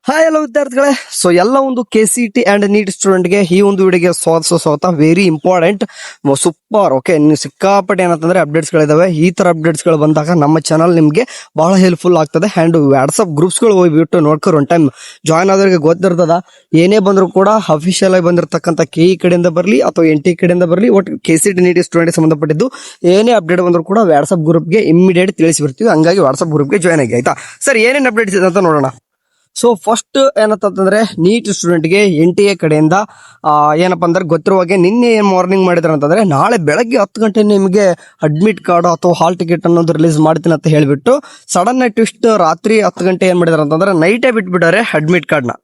Hi hello ವಿದ್ಯಾರ್ಥಿಗಳೇ. So ಎಲ್ಲ ಒಂದು KCET ಅಂಡ್ ನೀಟ್ ಸ್ಟೂಡೆಂಟ್ಗೆ ಈ ಒಂದು ವಿಡಿಯೋಗೆ ಸ್ವಾಗತ. Very important, super. ಓಕೆ, ನೀವು ಸಿಕ್ಕಾಪಟ್ಟೆ ಏನಂತಂದ್ರೆ ಅಪ್ಡೇಟ್ಸ್ಗಳಿದಾವೆ. ಈ ತರ ಅಪ್ಡೇಟ್ಸ್ಗಳು ಬಂದಾಗ ನಮ್ಮ ಚಾನಲ್ ನಿಮಗೆ ಬಹಳ ಹೆಲ್ಪ್ಫುಲ್ ಆಗ್ತದೆ. ಅಂಡ್ ವಾಟ್ಸ್ಆಪ್ ಗ್ರೂಪ್ಸ್ಗಳು ಹೋಗ್ಬಿಟ್ಟು ನೋಡ್ಕೊರಿ. ಒನ್ ಟೈಮ್ ಜಾಯ್ನ್ ಆದವರಿಗೆ ಗೊತ್ತಿರ್ತದ. ಏನೇ ಬಂದ್ರು ಕೂಡ ಅಫಿಷಿಯಲ್ ಆಗಿ ಬಂದಿರತಕ್ಕಂಥ KE ಕಡೆಯಿಂದ ಬರಲಿ ಅಥವಾ NT ಕಡೆಯಿಂದ ಬರಲಿ, ಒಟ್ಟು KCET ನೀಟ್ ಸ್ಟೂಡೆಂಟ್ ಸಂಬಂಧಪಟ್ಟಿದ್ದು ಏನೇ ಅಪ್ಡೇಟ್ ಬಂದ್ರು ಕೂಡ ವಾಟ್ಸ್ಆಪ್ ಗ್ರೂಪ್ಗೆ ಇಮಿಡಿಯೇಟ್ ತಿಳಿಸಿಬಿಡ್ತೀವಿ. ಹಂಗಾಗಿ ವಾಟ್ಸ್ಆಪ್ ಗ್ರೂಪ್ಗೆ ಜಾಯ್ನ್ ಆಗಿ, ಆಯ್ತಾ ಸರ್. ಏನೇನು ಅಪ್ಡೇಟ್ಸ್ ಇದೆ ಅಂತ ನೋಡೋಣ. ಸೊ ಫಸ್ಟ್ ಏನಂತಂದ್ರೆ ನೀಟ್ ಸ್ಟೂಡೆಂಟ್ಗೆ NTA ಕಡೆಯಿಂದ ಏನಪ್ಪಾ ಅಂದ್ರೆ ಗೊತ್ತಿರುವಾಗೆ ನಿನ್ನೆ ಏನ್ ಮಾರ್ನಿಂಗ್ ಮಾಡಿದ್ರ ಅಂತಂದ್ರೆ ನಾಳೆ ಬೆಳಗ್ಗೆ 10 ಗಂಟೆ ನಿಮಗೆ ಅಡ್ಮಿಟ್ ಕಾರ್ಡ್ ಅಥವಾ ಹಾಲ್ ಟಿಕೆಟ್ ಅನ್ನೋದು ರಿಲೀಸ್ ಮಾಡ್ತೀನಿ ಅಂತ ಹೇಳ್ಬಿಟ್ಟು ಸಡನ್ ಟ್ವಿಸ್ಟ್ ರಾತ್ರಿ 10 ಗಂಟೆ ಏನ್ ಮಾಡಿದಾರೆ ಅಂತಂದ್ರೆ ನೈಟೇ ಬಿಟ್ಬಿಟ್ಟಾರೆ ಅಡ್ಮಿಟ್ ಕಾರ್ಡ್ ನ.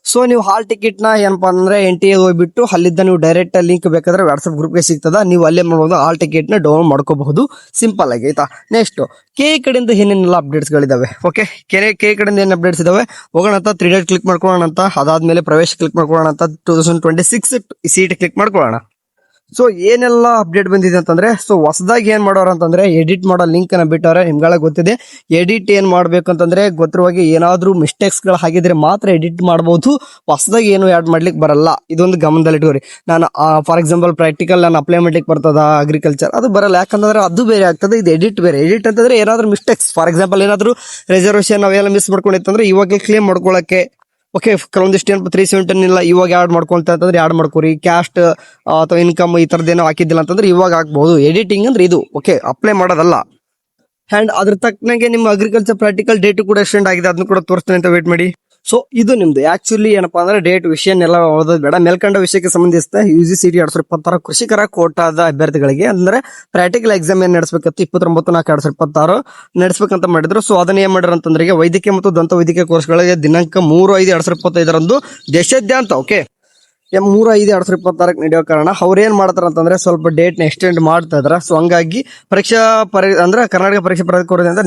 ಸೊ ನೀವು ಹಾಲ್ ಟಿಕೆಟ್ ನ ಏನಪ್ಪಾ ಅಂದ್ರೆ NTA ಹೋಗ್ಬಿಟ್ಟು ಅಲ್ಲಿದ್ದ ನೀವು ಡೈರೆಕ್ಟ್ ಲಿಂಕ್ ಬೇಕಾದ್ರೆ ವಾಟ್ಸ್ಆಪ್ ಗ್ರೂಪ್ಗೆ ಸಿಗ್ತದ. ನೀವು ಅಲ್ಲೇ ಮಾಡ್ಬೋದು, ಹಾಲ್ ಟಿಕೆಟ್ ನ ಡೌನ್ಲೋಡ್ ಮಾಡ್ಕೋಬಹುದು ಸಿಂಪಲ್ ಆಗಿ, ಆಯ್ತಾ. ನೆಕ್ಸ್ಟ್ KE ಕಡೆಯಿಂದ ಏನೇನೆಲ್ಲ ಅಪ್ಡೇಟ್ಸ್ ಗಳಿದಾವೆ. ಓಕೆ, KE ಕಡೆಯಿಂದ ಏನ್ ಅಪ್ಡೇಟ್ಸ್ ಇದಾವೆ ಹೋಗೋಣ ಅಂತ. 3 ಡೇಟ್ ಕ್ಲಿಕ್ ಮಾಡ್ಕೊಳ್ಳೋಣ ಅಂತ. ಅದಾದ್ಮೇಲೆ ಪ್ರವೇಶ ಕ್ಲಿಕ್ ಮಾಡ್ಕೊಳ್ಳೋಣ ಅಂತ. 2026 CET ಕ್ಲಿಕ್ ಮಾಡ್ಕೊಳ್ಳೋಣ. ಸೊ ಏನೆಲ್ಲ ಅಪ್ಡೇಟ್ ಬಂದಿದೆ ಅಂತಂದ್ರೆ, ಸೊ ಹೊಸದಾಗಿ ಏನ್ ಮಾಡೋರು ಅಂತಂದ್ರೆ ಎಡಿಟ್ ಮಾಡೋ ಲಿಂಕ್ ಅನ್ನ ಬಿಟ್ಟವ್ರೆ. ನಿಮ್ಗಳ ಗೊತ್ತಿದೆ ಎಡಿಟ್ ಏನ್ ಮಾಡ್ಬೇಕಂತಂದ್ರೆ ಗೊತ್ತಿರುವಾಗ ಏನಾದ್ರೂ ಮಿಸ್ಟೇಕ್ಸ್ ಗಳು ಆಗಿದ್ರೆ ಮಾತ್ರ ಎಡಿಟ್ ಮಾಡಬಹುದು. ಹೊಸದಾಗಿ ಏನು ಆಡ್ ಮಾಡ್ಲಿಕ್ಕೆ ಬರಲ್ಲ. ಇದೊಂದು ಗಮನದಲ್ಲಿ ಇಟ್ಕೋರಿ. ನಾನು ಫಾರ್ ಎಕ್ಸಾಂಪಲ್ ಪ್ರಾಕ್ಟಿಕಲ್ ನಾನು ಅಪ್ಲೈ ಮಾಡ್ಲಿಕ್ಕೆ ಬರ್ತದ ಅಗ್ರಿಕಲ್ಚರ್, ಅದು ಬರಲ್ಲ. ಯಾಕಂದ್ರೆ ಅದು ಬೇರೆ ಆಗ್ತದೆ, ಇದು ಎಡಿಟ್ ಬೇರೆ. ಎಡಿಟ್ ಅಂತಂದ್ರೆ ಏನಾದ್ರೂ ಮಿಸ್ಟೇಕ್ಸ್, ಫಾರ್ ಎಕ್ಸಾಂಪಲ್ ಏನಾದ್ರೂ ರಿಸರ್ವೇಶನ್ ನಾವೆಲ್ಲ ಮಿಸ್ ಮಾಡ್ಕೊಂಡಿತ್ತಂದ್ರೆ ಇವಾಗ ಕ್ಲೇಮ್ ಮಾಡ್ಕೊಳಕ್ಕೆ. ಓಕೆ, ಕೆಲವೊಂದಿಷ್ಟು ಏನಪ್ಪ 317 ಇಲ್ಲ ಇವಾಗ ಆಡ್ ಮಾಡ್ಕೊಂತ ಅಂತಂದ್ರೆ ಆಡ್ ಮಾಡ್ಕೋರಿ. ಕ್ಯಾಸ್ಟ್ ಅಥವಾ ಇನ್ಕಮ್ ಈ ತರದ್ದೇನೋ ಹಾಕಿದ್ದಿಲ್ಲ ಅಂತಂದ್ರೆ ಇವಾಗ ಹಾಕ್ಬಹುದು. ಎಡಿಟಿಂಗ್ ಅಂದ್ರೆ ಇದು. ಓಕೆ, ಅಪ್ಲೈ ಮಾಡೋದಲ್ಲ. ಅಂಡ್ ಅದ್ರ ತಕ್ಕನಾಗೆ ನಿಮ್ಮ ಅಗ್ರಿಕಲ್ಚರ್ ಪ್ರಾಕ್ಟಿಕಲ್ ಡೇಟ್ ಕೂಡ ಎಕ್ಸ್ಟೆಂಡ್ ಆಗಿದೆ, ಅದನ್ನು ಕೂಡ ತೋರಿಸ್ತೀನಿ ಅಂತ ವೇಟ್ ಮಾಡಿ. ಸೊ ಇದು ನಿಮ್ದು ಆಕ್ಚುಲಿ ಏನಪ್ಪಾ ಅಂದ್ರೆ ಡೇಟ್ ವಿಷಯನೆಲ್ಲ ಓದೋದು ಬೇಡ. ಮೇಲ್ಕಂಡ ವಿಷಯಕ್ಕೆ ಸಂಬಂಧಿಸಿದ UGCET 2026 ಕೃಷಿಕರ ಕೋಟಾದ ಅಭ್ಯರ್ಥಿಗಳಿಗೆ ಅಂದ್ರೆ ಪ್ರಾಕ್ಟಿಕಲ್ ಎಕ್ಸಾಮ್ ಏನ್ ನಡೆಸಬೇಕಿತ್ತು 29/4/2026 ನಡೆಸಬೇಕಂತ ಮಾಡಿದ್ರು. ಸೊ ಅದನ್ನ ಏನ್ ಮಾಡಿದ್ರು ಅಂತಂದ್ರೆ ಈಗ ವೈದ್ಯಕೀಯ ಮತ್ತು ದಂತ ವೈದ್ಯಕೀಯ ಕೋರ್ಸ್ಗಳಿಗೆ ದಿನಾಂಕ 3/5/2025 ದೇಶಾದ್ಯಂತ ಓಕೆ 3/5/2026 ನಡೆಯೋ ಕಾರಣ ಅವ್ರು ಏನ್ ಮಾಡ್ತಾರ ಅಂತಂದ್ರೆ ಸ್ವಲ್ಪ ಡೇಟ್ ನ ಎಕ್ಸ್ಟೆಂಡ್ ಮಾಡ್ತಾ ಇದಾರೆ. ಸೊ ಹಂಗಾಗಿ ಅಂದ್ರೆ ಕರ್ನಾಟಕ ಪರೀಕ್ಷಾ ಪ್ರಾಧಿಕಾರದಿಂದ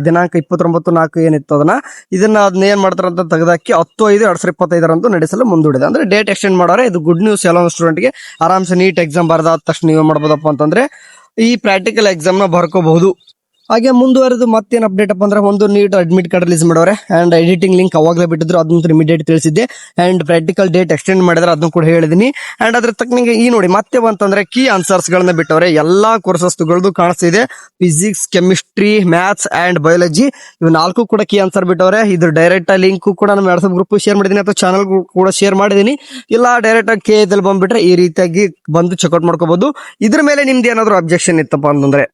ದಿನಾಂಕ 29/4 ಏನಿತ್ತು ಅದನ್ನ ಏನ್ ಮಾಡ್ತಾರ ಅಂತ ತೆಗೆದಾಕಿ 10/5/2025 ನಡೆಸಲು ಮುಂದೂಡಿದೆ. ಅಂದ್ರೆ ಡೇಟ್ ಎಕ್ಸ್ಟೆಂಡ್ ಮಾಡೋರೆ. ಇದು ಗುಡ್ ನ್ಯೂಸ್ ಎಲ್ಲ ಸ್ಟೂಡೆಂಟ್ ಗೆ. ಆರಾಮ್ಸೆ ನೀಟ್ ಎಕ್ಸಾಮ್ ಬರೆದಾದ ತಕ್ಷಣ ನೀವೇ ಮಾಡ್ಬೋದಪ್ಪ ಅಂತಂದ್ರೆ ಈ ಪ್ರಾಕ್ಟಿಕಲ್ ಎಕ್ಸಾಮ್ ನ ಬರ್ಕೋಬಹುದು. ಹಾಗೆ ಮುಂದುವರೆದು ಮತ್ತೇನ್ ಅಪ್ಡೇಟ್ ಅಪ್ಪ ಅಂದ್ರೆ ಒಂದು ನೀಟ್ ಅಡ್ಮಿಟ್ ಕಾರ್ಡ್ ರಿಲೀಸ್ ಮಾಡೋರೆ. ಅಂಡ್ ಎಡಿಟಿಂಗ್ ಲಿಂಕ್ ಅವಾಗಲೇ ಬಿಟ್ಟಿದ್ರು, ಅದನ್ನ ಇಮಿಡಿಯೇಟ್ ತಿಳಿಸಿದ್ದೆ. ಅಂಡ್ ಪ್ರಾಕ್ಟಿಕಲ್ ಡೇಟ್ ಎಕ್ಸ್ಟೆಂಡ್ ಮಾಡಿದ್ರೆ ಅದನ್ನು ಕೂಡ ಹೇಳಿದೀನಿ. ಅಂಡ್ ಅದ್ರ ತಕ್ಕನಿಗೆ ಈ ನೋಡಿ ಮತ್ತೆ ಬಂತಂದ್ರೆ ಕೀ ಆನ್ಸರ್ಸ್ ಗಳನ್ನ ಬಿಟ್ಟವ್ರೆ. ಎಲ್ಲಾ ಕೋರ್ಸಸ್ ಗಳದ್ದು ಕಾಣಿಸ್ತಿದೆ. Physics, chemistry, maths and biology ಇವು 4 ಕೂಡ ಕೀ ಆನ್ಸರ್ ಬಿಟ್ಟವ್ರೆ. ಇದ್ರ ಡೈರೆಕ್ಟ್ ಲಿಂಕ್ ಕೂಡ ನಮ್ಮ ವಾಟ್ಸ್ಆಪ್ ಗ್ರೂಪ್ ಶೇರ್ ಮಾಡಿದೀನಿ ಅಥವಾ ಚಾನಲ್ ಕೂಡ ಶೇರ್ ಮಾಡಿದೀನಿ. ಇಲ್ಲ ಡೈರೆಕ್ಟ್ ಆಗಿ KE ದಲ್ಲಿ ಬಂದ್ಬಿಟ್ರೆ ಈ ರೀತಿಯಾಗಿ ಬಂದು ಚೆಕ್ಔಟ್ ಮಾಡ್ಕೋಬಹುದು. ಇದ್ರ ಮೇಲೆ ನಿಮ್ದು ಏನಾದ್ರು ಅಬ್ಜೆಕ್ಷನ್ ಇತ್ತಪ್ಪ ಅಂತಂದ್ರೆ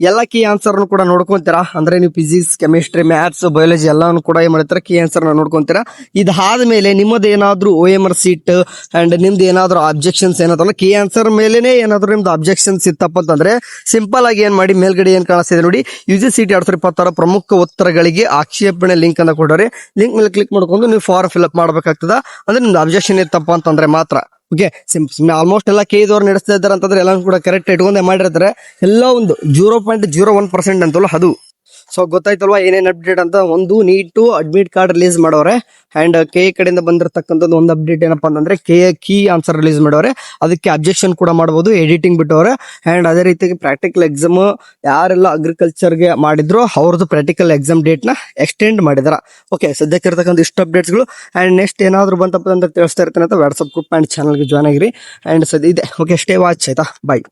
ಎಲ್ಲ ಕೀ ಆನ್ಸರ್ ಕೂಡ ನೋಡ್ಕೊಂತೀರಾ. ಅಂದ್ರೆ ನೀವು ಫಿಸಿಕ್ಸ್, ಕೆಮಿಸ್ಟ್ರಿ, ಮ್ಯಾಥ್ಸ್, ಬಯಾಲಜಿ ಎಲ್ಲಾನು ಕೂಡ ಏನ್ ಮಾಡ್ತೀರಾ ಕೀ ಆನ್ಸರ್ ನೋಡ್ಕೊಂತೀರಾ. ಇದಾದ್ಮೇಲೆ ನಿಮ್ಮದು ಏನಾದ್ರು OMR ಸೀಟ್ ಅಂಡ್ ನಿಮ್ದು ಏನಾದ್ರು ಅಬ್ಜೆಕ್ಷನ್ಸ್ ಏನಾದ್ರು ಕೀ ಆನ್ಸರ್ ಮೇಲೆನೆ ಏನಾದ್ರು ನಿಮ್ದು ಅಬ್ಜೆಕ್ಷನ್ಸ್ ಇತ್ತಪ್ಪ ಅಂತಂದ್ರೆ ಸಿಂಪಲ್ ಆಗಿ ಏನ್ ಮಾಡಿ ಮೇಲ್ಗಡೆ ಏನ್ ಕಾಣಿಸ್ತಿದೆ ನೋಡಿ UGCET 2026 ಪ್ರಮುಖ ಉತ್ತರಗಳಿಗೆ ಆಕ್ಷೇಪಣೆ ಲಿಂಕ್ ಅನ್ನ ಕೊಟ್ಟರೆ. ಲಿಂಕ್ ಮೇಲೆ ಕ್ಲಿಕ್ ಮಾಡ್ಕೊಂಡು ನೀವು ಫಾರ್ಮ್ ಫಿಲ್ ಅಪ್ ಮಾಡ್ಬೇಕಾಗ್ತದ. ಅಂದ್ರೆ ನಿಮ್ದು ಅಬ್ಜೆಕ್ಷನ್ ಇತ್ತಪ್ಪ ಅಂತಂದ್ರೆ ಮಾತ್ರ. ಓಕೆ, ಆಲ್ಮೋಸ್ಟ್ ಎಲ್ಲ KE ದವ್ರು ನಡೆಸ್ತಾ ಇದ್ದಾರೆ ಅಂತಂದ್ರೆ ಎಲ್ಲ ಕೂಡ ಕರೆಕ್ಟ್ ಇಟ್ಕೊಂಡೆ ಮಾಡಿರ್ತಾರೆ. ಎಲ್ಲ ಒಂದು 0.01% ಅಂತಲ್ಲ ಅದು. ಸೊ ಗೊತ್ತಾಯ್ತಲ್ವಾ ಏನೇನ್ ಅಪ್ಡೇಟ್ ಅಂತ. ಒಂದು ನೀಟು ಅಡ್ಮಿಟ್ ಕಾರ್ಡ್ ರಿಲೀಸ್ ಮಾಡೋರೆ. ಅಂಡ್ KE ಕಡೆಯಿಂದ ಬಂದಿರತಕ್ಕಂಥದ್ದು ಒಂದು ಅಪ್ಡೇಟ್ ಏನಪ್ಪಾ ಅಂತಂದ್ರೆ ಕೀ ಆನ್ಸರ್ ರಿಲೀಸ್ ಮಾಡೋರೆ. ಅದಕ್ಕೆ ಅಬ್ಜೆಕ್ಷನ್ ಕೂಡ ಮಾಡಬಹುದು, ಎಡಿಟಿಂಗ್ ಬಿಟ್ಟವ್ರೆ. ಅಂಡ್ ಅದೇ ರೀತಿಯಾಗಿ ಪ್ರಾಕ್ಟಿಕಲ್ ಎಕ್ಸಾಮ್ ಯಾರೆಲ್ಲ ಅಗ್ರಿಕಲ್ಚರ್ ಗೆ ಮಾಡಿದ್ರು ಅವ್ರದ್ದು ಪ್ರಾಕ್ಟಿಕಲ್ ಎಕ್ಸಾಮ್ ಡೇಟ್ ನ ಎಕ್ಸ್ಟೆಂಡ್ ಮಾಡಿದಾರ. ಓಕೆ, ಸದ್ಯಕ್ಕೆ ಇರತಕ್ಕಂಥ ಇಷ್ಟು ಅಪ್ಡೇಟ್ಸ್ ಗಳು. ಅಂಡ್ ನೆಕ್ಸ್ಟ್ ಏನಾದ್ರು ಬಂತಪ್ಪ ಅಂತ ತಿಳಿಸ್ತಾ ಇರ್ತೀನಿ ಅಂತ ವಾಟ್ಸ್ಆಪ್ ಗ್ರೂಪ್ ಅಂಡ್ ಚಾನಲ್ಗೆ ಜಾಯ್ನ್ ಆಗಿರಿ. ಅಂಡ್ ಸದ್ಯ ಇದೆ. ಓಕೆ, ಸ್ಟೇ ವಾಚ್, ಆಯ್ತಾ. ಬಾಯ್.